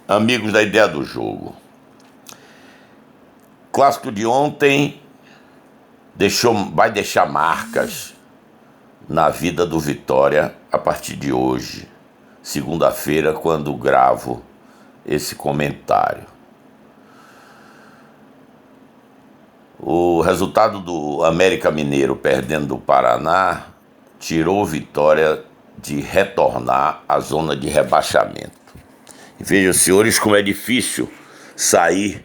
Amigos da Ideia do Jogo. Clássico de ontem vai deixar marcas na vida do Vitória a partir de hoje, segunda-feira, quando gravo esse comentário. O resultado do América Mineiro perdendo do Paraná tirou o Vitória de retornar à zona de rebaixamento. E vejam, senhores, como é difícil sair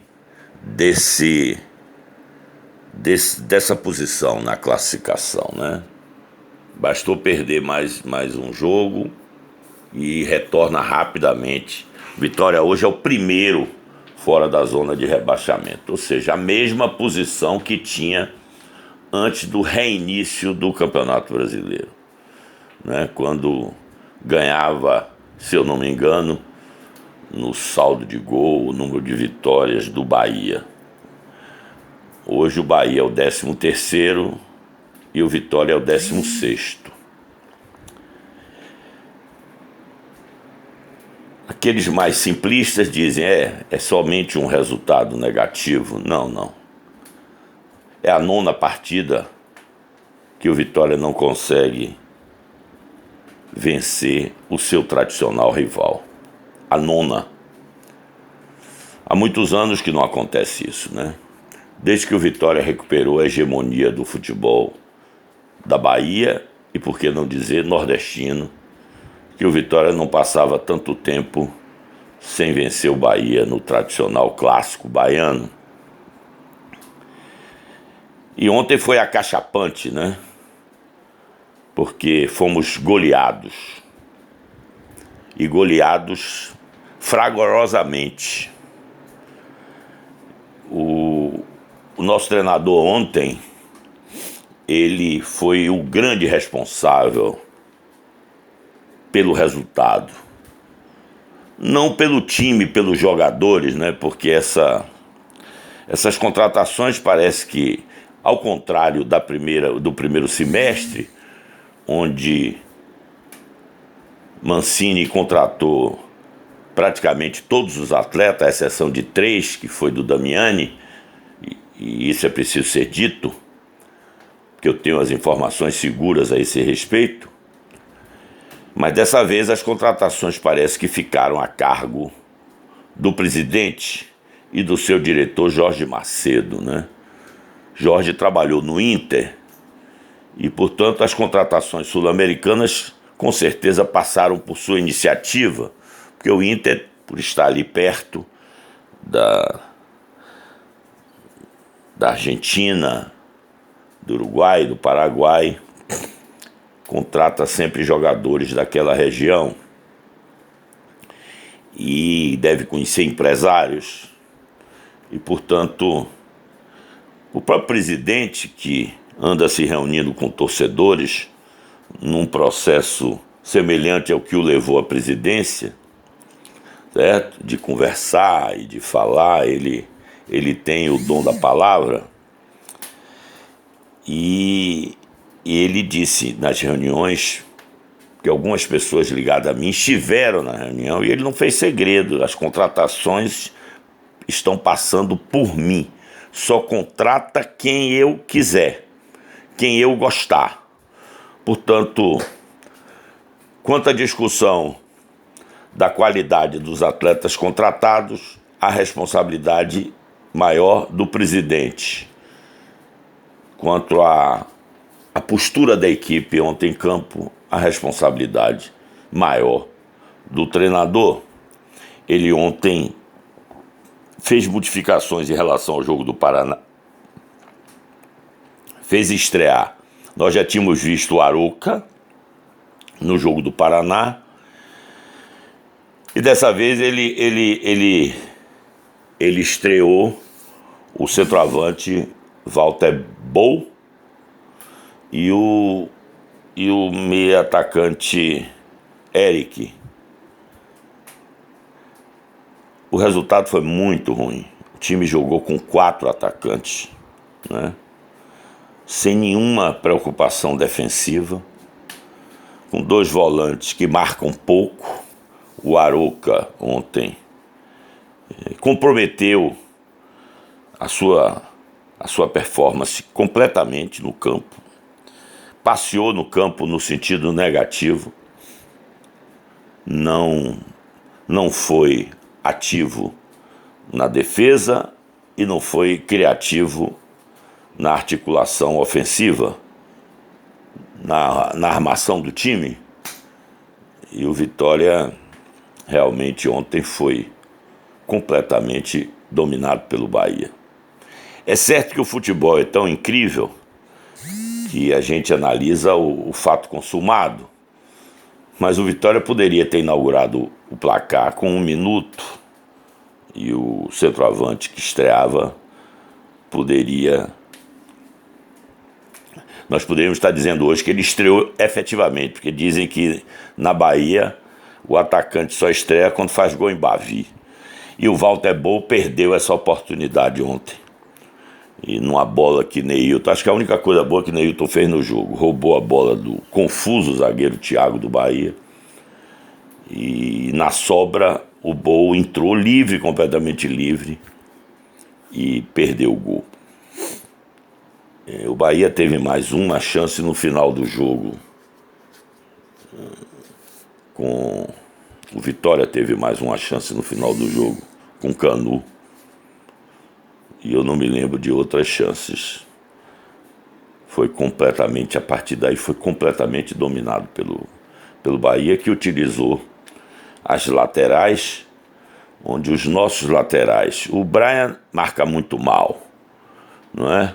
dessa posição na classificação, né? Bastou perder mais um jogo e retorna rapidamente. Vitória hoje é o primeiro fora da zona de rebaixamento, ou seja, a mesma posição que tinha antes do reinício do Campeonato Brasileiro, né? Quando ganhava, se eu não me engano, no saldo de gol, o número de vitórias do Bahia. Hoje o Bahia é o 13º e o Vitória é o 16º. Aqueles mais simplistas dizem, é somente um resultado negativo. Não. É a 9ª partida que o Vitória não consegue vencer o seu tradicional rival. A 9ª. Há muitos anos que não acontece isso, né? Desde que o Vitória recuperou a hegemonia do futebol da Bahia e, por que não dizer, nordestino, que o Vitória não passava tanto tempo sem vencer o Bahia no tradicional clássico baiano. E ontem foi acachapante, né? Porque fomos goleados. E goleados fragorosamente. O nosso treinador ontem, ele foi o grande responsável pelo resultado. Não pelo time, pelos jogadores, né? Porque essas contratações parece que, ao contrário do primeiro semestre, onde Mancini contratou praticamente todos os atletas, à exceção de 3, que foi do Damiani, e isso é preciso ser dito, porque eu tenho as informações seguras a esse respeito. Mas dessa vez as contratações parece que ficaram a cargo do presidente e do seu diretor Jorge Macedo, né? Jorge trabalhou no Inter e, portanto, as contratações sul-americanas com certeza passaram por sua iniciativa, porque o Inter, por estar ali perto da Argentina, do Uruguai, do Paraguai, contrata sempre jogadores daquela região e deve conhecer empresários. E, portanto, o próprio presidente, que anda se reunindo com torcedores num processo semelhante ao que o levou à presidência, certo? De conversar e de falar, ele tem o dom da palavra. E ele disse nas reuniões, que algumas pessoas ligadas a mim estiveram na reunião, e ele não fez segredo, as contratações estão passando por mim. Só contrata quem eu quiser, quem eu gostar. Portanto, quanto à discussão da qualidade dos atletas contratados, a responsabilidade maior do presidente. Quanto à postura da equipe ontem em campo, a responsabilidade maior do treinador. Ele ontem fez modificações em relação ao jogo do Paraná. Fez estrear. Nós já tínhamos visto o Arouca no jogo do Paraná. E dessa vez ele estreou o centroavante Walter Bou e o meio atacante Eric. O resultado foi muito ruim. O time jogou com 4 atacantes, né? Sem nenhuma preocupação defensiva, com 2 volantes que marcam pouco. O Arouca ontem comprometeu a sua performance completamente no campo, passeou no campo no sentido negativo, não foi ativo na defesa e não foi criativo na articulação ofensiva, na armação do time. E o Vitória realmente ontem foi completamente dominado pelo Bahia. É certo que o futebol é tão incrível que a gente analisa o fato consumado, mas o Vitória poderia ter inaugurado o placar com 1 minuto e o centroavante que estreava nós poderíamos estar dizendo hoje que ele estreou efetivamente, porque dizem que na Bahia o atacante só estreia quando faz gol em Bavi. E o Walter Bol perdeu essa oportunidade ontem. E numa bola que Neilton, acho que a única coisa boa que Neilton fez no jogo, roubou a bola do confuso zagueiro Thiago do Bahia. E na sobra o Bol entrou livre, completamente livre, e perdeu o gol. O Bahia teve mais uma chance no final do jogo. O Vitória teve mais uma chance no final do jogo com Canu. E eu não me lembro de outras chances. A partir daí foi completamente dominado pelo Bahia, que utilizou as laterais, onde os nossos laterais, o Brian marca muito mal, não é?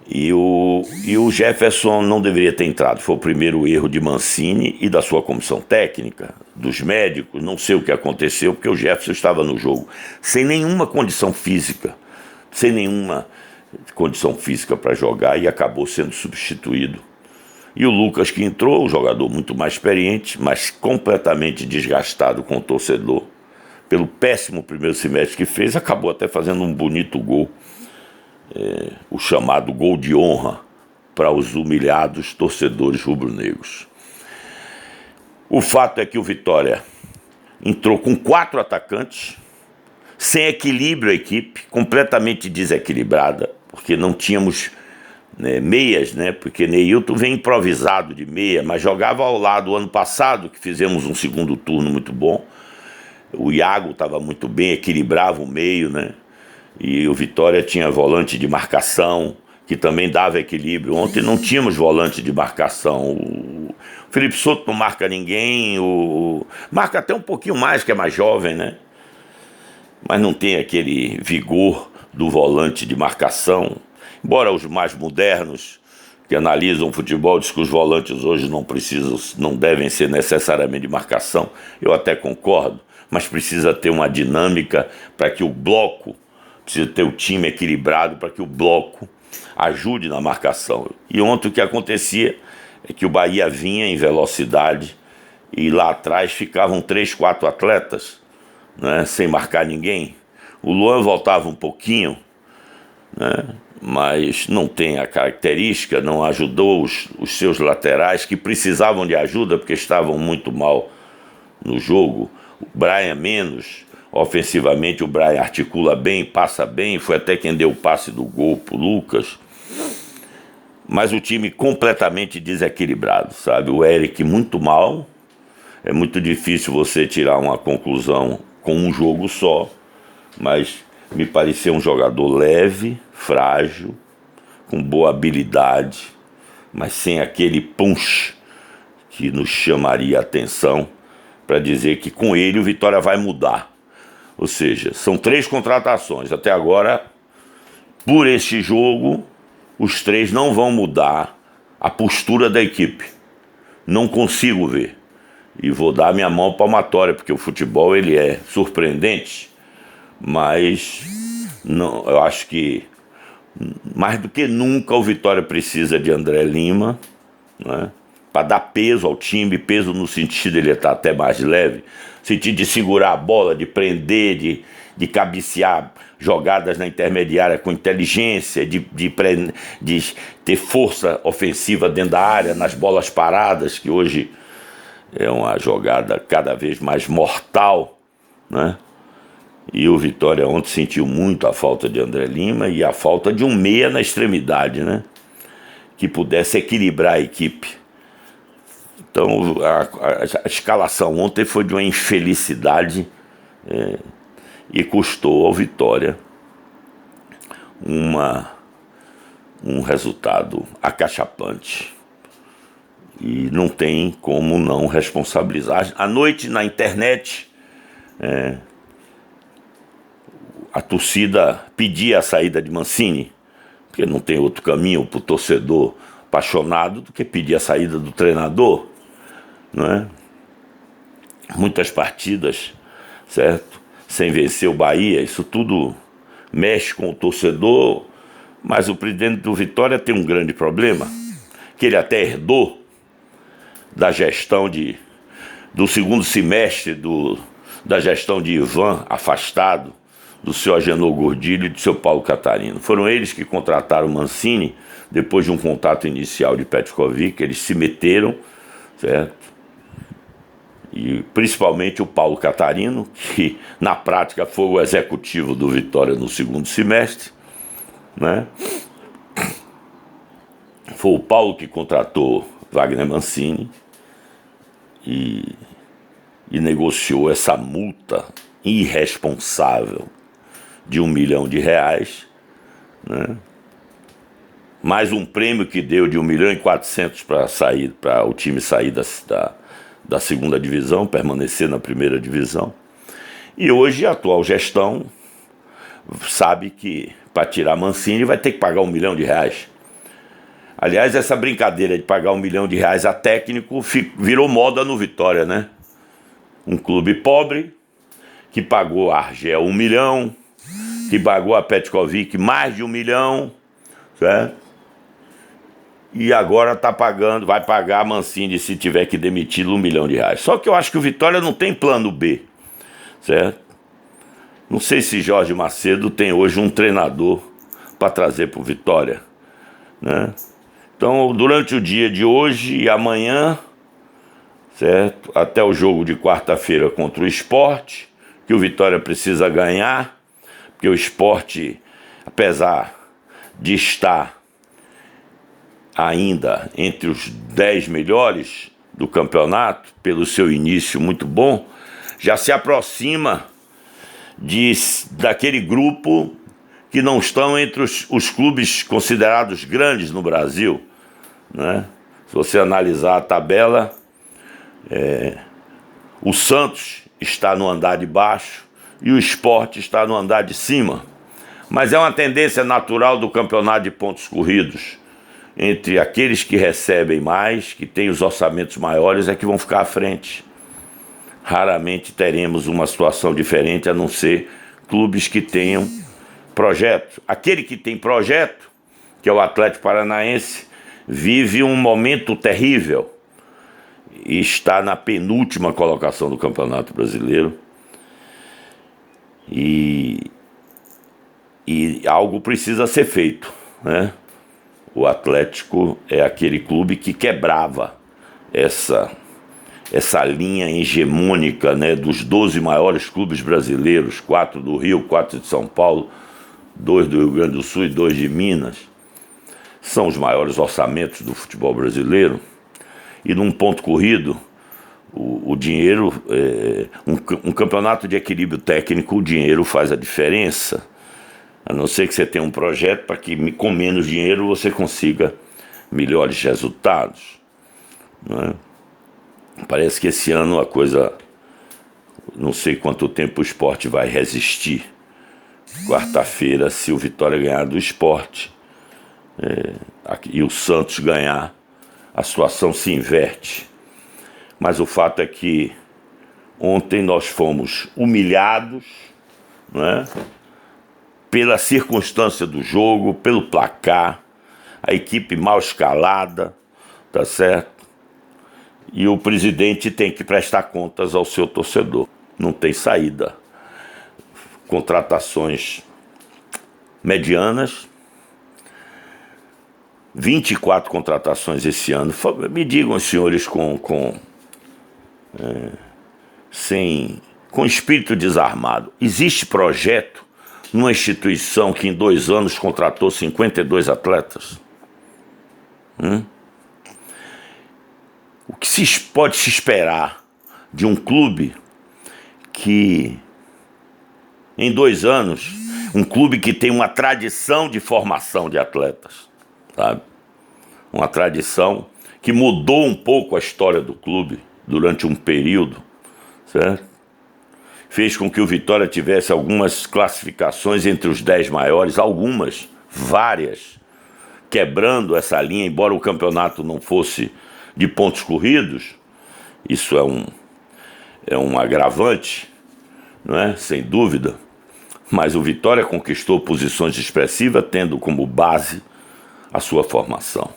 E o Jefferson não deveria ter entrado. Foi o primeiro erro de Mancini e da sua comissão técnica, dos médicos. Não sei o que aconteceu, porque o Jefferson estava no jogo sem nenhuma condição física para jogar, e acabou sendo substituído. E o Lucas, que entrou, um jogador muito mais experiente, mas completamente desgastado com o torcedor, pelo péssimo primeiro semestre que fez, acabou até fazendo um bonito gol. O chamado gol de honra para os humilhados torcedores rubro-negros. O fato é que o Vitória entrou com 4 atacantes, sem equilíbrio a equipe, completamente desequilibrada, porque não tínhamos meias, porque Neilton vem improvisado de meia, mas jogava ao lado ano passado, que fizemos um segundo turno muito bom. O Iago estava muito bem, equilibrava o meio, E o Vitória tinha volante de marcação, que também dava equilíbrio. Ontem não tínhamos volante de marcação. O Felipe Souto não marca ninguém, marca até um pouquinho mais, que é mais jovem, mas não tem aquele vigor do volante de marcação. Embora os mais modernos, que analisam o futebol, dizem que os volantes hoje não devem ser necessariamente de marcação. Eu até concordo, mas precisa ter uma dinâmica para que o bloco, precisa ter o time equilibrado para que o bloco ajude na marcação. E ontem o que acontecia é que o Bahia vinha em velocidade e lá atrás ficavam 3, 4 atletas, sem marcar ninguém. O Luan voltava um pouquinho, mas não tem a característica, não ajudou os seus laterais, que precisavam de ajuda porque estavam muito mal no jogo. O Brian menos. Ofensivamente o Brian articula bem, passa bem, foi até quem deu o passe do gol pro Lucas. Mas o time completamente desequilibrado, sabe? O Eric muito mal. É muito difícil você tirar uma conclusão com um jogo só, mas me pareceu um jogador leve, frágil, com boa habilidade, mas sem aquele punch que nos chamaria a atenção para dizer que com ele o Vitória vai mudar. Ou seja, são 3 contratações. Até agora, por este jogo, os 3 não vão mudar a postura da equipe. Não consigo ver. E vou dar minha mão palmatória, porque o futebol ele é surpreendente, mas eu acho que mais do que nunca o Vitória precisa de André Lima, para dar peso ao time, peso no sentido de ele estar até mais leve, sentido de segurar a bola, de prender, de cabecear jogadas na intermediária com inteligência, de ter força ofensiva dentro da área, nas bolas paradas, que hoje é uma jogada cada vez mais mortal, E o Vitória ontem sentiu muito a falta de André Lima e a falta de um meia na extremidade, né? Que pudesse equilibrar a equipe. Então a escalação ontem foi de uma infelicidade e custou ao Vitória um resultado acachapante. E não tem como não responsabilizar. À noite na internet, a torcida pedia a saída de Mancini, porque não tem outro caminho para o torcedor apaixonado do que pedir a saída do treinador, não é? Muitas partidas, certo? Sem vencer o Bahia, isso tudo mexe com o torcedor, mas o presidente do Vitória tem um grande problema, que ele até herdou da gestão do segundo semestre da gestão de Ivan, afastado, do seu Agenor Gordilho e do seu Paulo Catarino. Foram eles que contrataram Mancini, depois de um contato inicial de Petkovic, eles se meteram, certo? E principalmente o Paulo Catarino, que na prática foi o executivo do Vitória no segundo semestre, né? Foi o Paulo que contratou Wagner Mancini e negociou essa multa irresponsável de R$1 milhão, né? Mais um prêmio que deu de 1.400.000 para o time sair da segunda divisão, permanecer na primeira divisão. E hoje a atual gestão sabe que para tirar Mancini vai ter que pagar R$1 milhão. Aliás, essa brincadeira de pagar R$1 milhão a técnico virou moda no Vitória, né? Um clube pobre que pagou a Argel R$1 milhão, que pagou a Petkovic mais de R$1 milhão, certo? E agora vai pagar a Mancini se tiver que demiti-lo R$1 milhão. Só que eu acho que o Vitória não tem plano B, certo? Não sei se Jorge Macedo tem hoje um treinador para trazer para o Vitória, né? Então, durante o dia de hoje e amanhã, certo? Até o jogo de quarta-feira contra o Sport, que o Vitória precisa ganhar, porque o Sport, apesar de estar ainda entre os 10 melhores do campeonato, pelo seu início muito bom, já se aproxima daquele grupo que não estão entre os clubes considerados grandes no Brasil, né? Se você analisar a tabela, o Santos está no andar de baixo e o Sport está no andar de cima. Mas é uma tendência natural do campeonato de pontos corridos. Entre aqueles que recebem mais, que têm os orçamentos maiores, é que vão ficar à frente. Raramente teremos uma situação diferente, a não ser clubes que tenham projeto. Aquele que tem projeto, que é o Atlético Paranaense, vive um momento terrível e está na penúltima colocação do Campeonato Brasileiro. E algo precisa ser feito, né? O Atlético é aquele clube que quebrava essa linha hegemônica, né, dos 12 maiores clubes brasileiros, 4 do Rio, 4 de São Paulo, 2 do Rio Grande do Sul e 2 de Minas. São os maiores orçamentos do futebol brasileiro. E num ponto corrido, o dinheiro, um campeonato de equilíbrio técnico, o dinheiro faz a diferença. A não ser que você tenha um projeto para que com menos dinheiro você consiga melhores resultados, né? Parece que esse ano a coisa, não sei quanto tempo o Sport vai resistir. Quarta-feira, se o Vitória ganhar do Sport e o Santos ganhar, a situação se inverte. Mas o fato é que ontem nós fomos humilhados, né? Pela circunstância do jogo, pelo placar, a equipe mal escalada, tá certo? E o presidente tem que prestar contas ao seu torcedor. Não tem saída. Contratações medianas, 24 contratações esse ano. Com com espírito desarmado. Existe projeto numa instituição que em 2 anos contratou 52 atletas? O que pode se esperar de um clube que, em 2 anos, um clube que tem uma tradição de formação de atletas, sabe? Uma tradição que mudou um pouco a história do clube durante um período, certo? Fez com que o Vitória tivesse algumas classificações entre os 10 maiores, algumas, várias, quebrando essa linha, embora o campeonato não fosse de pontos corridos. Isso é um agravante, não é? Sem dúvida. Mas o Vitória conquistou posições expressivas, tendo como base a sua formação.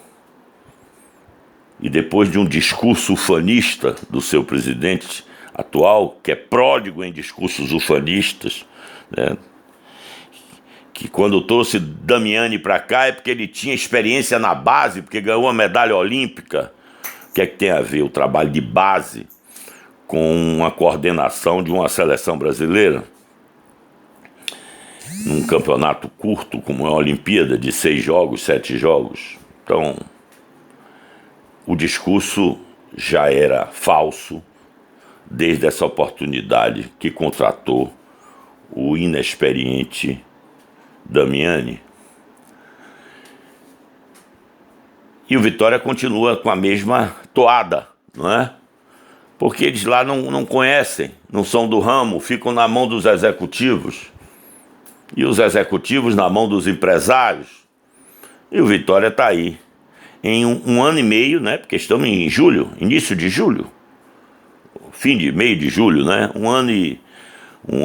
E depois de um discurso ufanista do seu presidente atual, que é pródigo em discursos ufanistas, né? Que quando trouxe Damiani para cá é porque ele tinha experiência na base, porque ganhou uma medalha olímpica. O que é que tem a ver o trabalho de base com a coordenação de uma seleção brasileira? Num campeonato curto, como é a Olimpíada, de 6 jogos, 7 jogos. Então, o discurso já era falso desde essa oportunidade que contratou o inexperiente Damiani. E o Vitória continua com a mesma toada, não é? Porque eles lá não conhecem, não são do ramo, ficam na mão dos executivos. E os executivos na mão dos empresários. E o Vitória está aí. Em um ano e meio, né? Porque estamos em julho, início de julho. Meio de julho, né? Um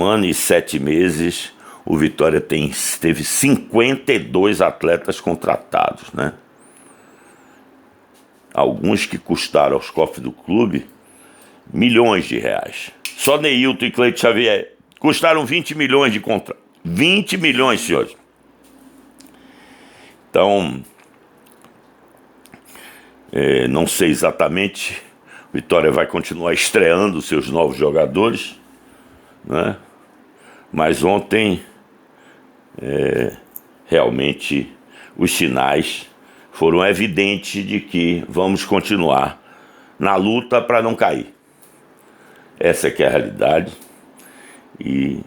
ano e 7 meses, o Vitória teve 52 atletas contratados, né? Alguns que custaram aos cofres do clube milhões de reais. Só Neilton e Cleito Xavier custaram 20 milhões de contrato. 20 milhões, senhores. Então, não sei exatamente. Vitória vai continuar estreando seus novos jogadores, né? Mas ontem, realmente, os sinais foram evidentes de que vamos continuar na luta para não cair. Essa que é a realidade. E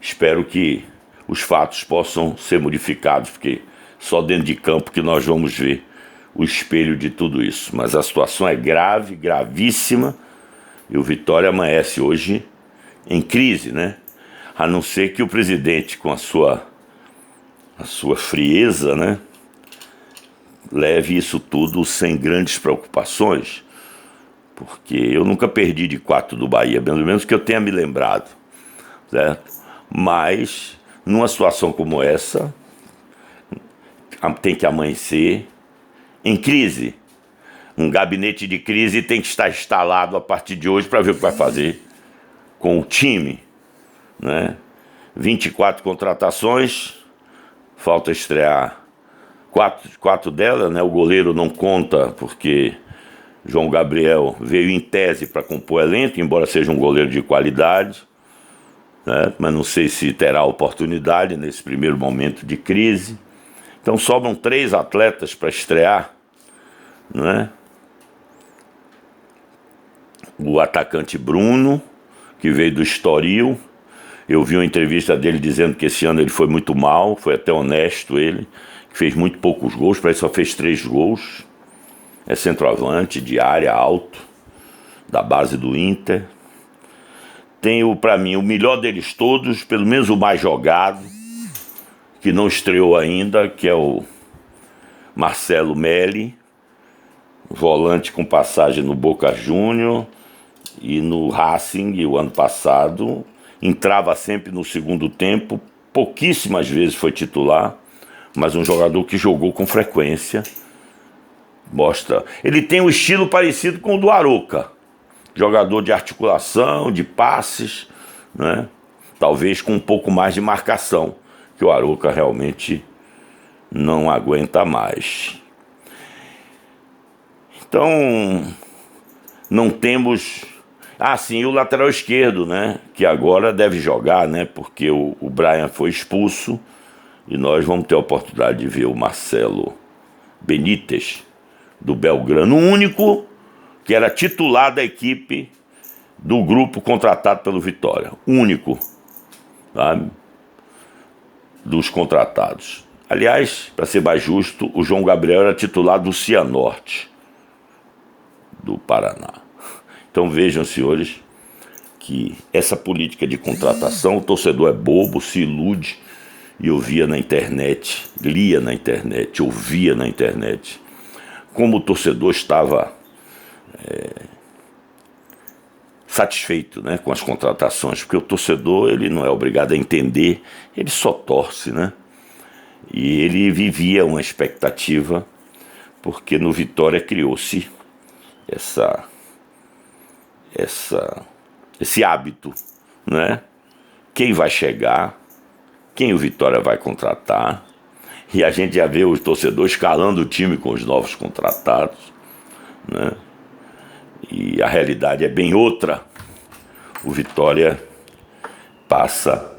espero que os fatos possam ser modificados, porque só dentro de campo que nós vamos ver o espelho de tudo isso. Mas a situação é grave, gravíssima, e o Vitória amanhece hoje em crise, né? A não ser que o presidente, com a sua frieza, né, leve isso tudo sem grandes preocupações, porque eu nunca perdi de 4 do Bahia, pelo menos que eu tenha me lembrado, certo? Mas numa situação como essa, tem que amanhecer em crise. Um gabinete de crise tem que estar instalado a partir de hoje para ver o que vai fazer com o time, né? 24 contratações, falta estrear 4 delas, né? O goleiro não conta porque João Gabriel veio em tese para compor elenco, embora seja um goleiro de qualidade, né? Mas não sei se terá oportunidade nesse primeiro momento de crise. Então sobram 3 atletas para estrear, né? O atacante Bruno, que veio do Estoril. Eu vi uma entrevista dele dizendo que esse ano ele foi muito mal, foi até honesto ele, que fez muito poucos gols, parece que só fez 3 gols. É centroavante, de área, alto, da base do Inter. Tenho, para mim, o melhor deles todos, pelo menos o mais jogado, que não estreou ainda, que é o Marcelo Melli, volante com passagem no Boca Júnior e no Racing, o ano passado. Entrava sempre no segundo tempo, pouquíssimas vezes foi titular, mas um jogador que jogou com frequência. Mostra. Ele tem um estilo parecido com o do Arouca, jogador de articulação, de passes, né? Talvez com um pouco mais de marcação, que o Arouca realmente não aguenta mais. Então, não temos Ah, sim, o lateral esquerdo, né? Que agora deve jogar, né? Porque o Brian foi expulso e nós vamos ter a oportunidade de ver o Marcelo Benítez, do Belgrano, o único que era titular da equipe do grupo contratado pelo Vitória. Único, sabe? Dos contratados. Aliás, para ser mais justo, o João Gabriel era titular do Cianorte, do Paraná. Então vejam, senhores, que essa política de contratação, o torcedor é bobo, se ilude, e eu via na internet, lia na internet, ouvia na internet, como o torcedor estava satisfeito, né, com as contratações, porque o torcedor ele não é obrigado a entender, ele só torce, né? E ele vivia uma expectativa, porque no Vitória criou-se esse hábito, né? Quem vai chegar, quem o Vitória vai contratar, e a gente já vê os torcedores escalando o time com os novos contratados, né? E a realidade é bem outra. O Vitória passa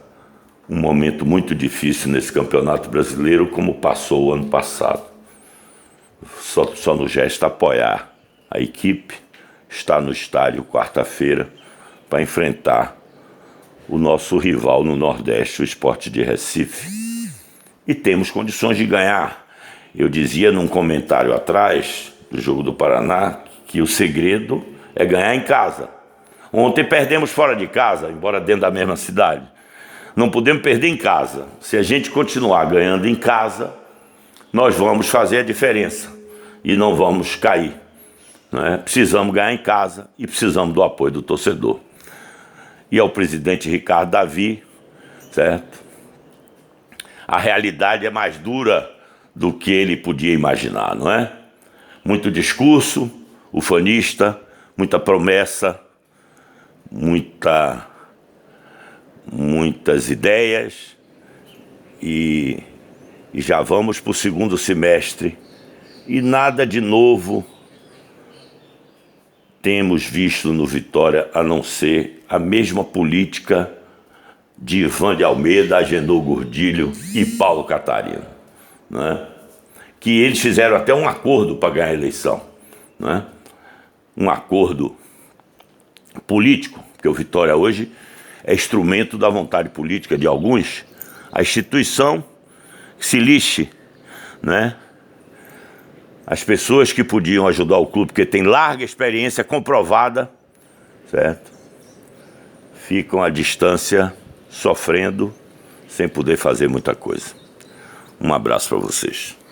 um momento muito difícil nesse Campeonato Brasileiro, como passou o ano passado. Só nos resta apoiar a equipe, estar no estádio quarta-feira para enfrentar o nosso rival no Nordeste, o Sport de Recife. E temos condições de ganhar. Eu dizia num comentário atrás do jogo do Paraná que o segredo é ganhar em casa. Ontem perdemos fora de casa, embora dentro da mesma cidade. Não podemos perder em casa. Se a gente continuar ganhando em casa, nós vamos fazer a diferença e não vamos cair, né? Precisamos ganhar em casa e precisamos do apoio do torcedor. E ao presidente Ricardo Davi, certo? A realidade é mais dura do que ele podia imaginar, não é? Muito discurso ufanista, muita promessa, muitas ideias, e já vamos para o segundo semestre e nada de novo temos visto no Vitória a não ser a mesma política de Ivan de Almeida, Agenor Gordilho e Paulo Catarino, né? Que eles fizeram até um acordo para ganhar a eleição, né? Um acordo político, porque o Vitória hoje é instrumento da vontade política de alguns. A instituição se lixe, né? As pessoas que podiam ajudar o clube, porque tem larga experiência comprovada, certo? Ficam à distância, sofrendo, sem poder fazer muita coisa. Um abraço para vocês.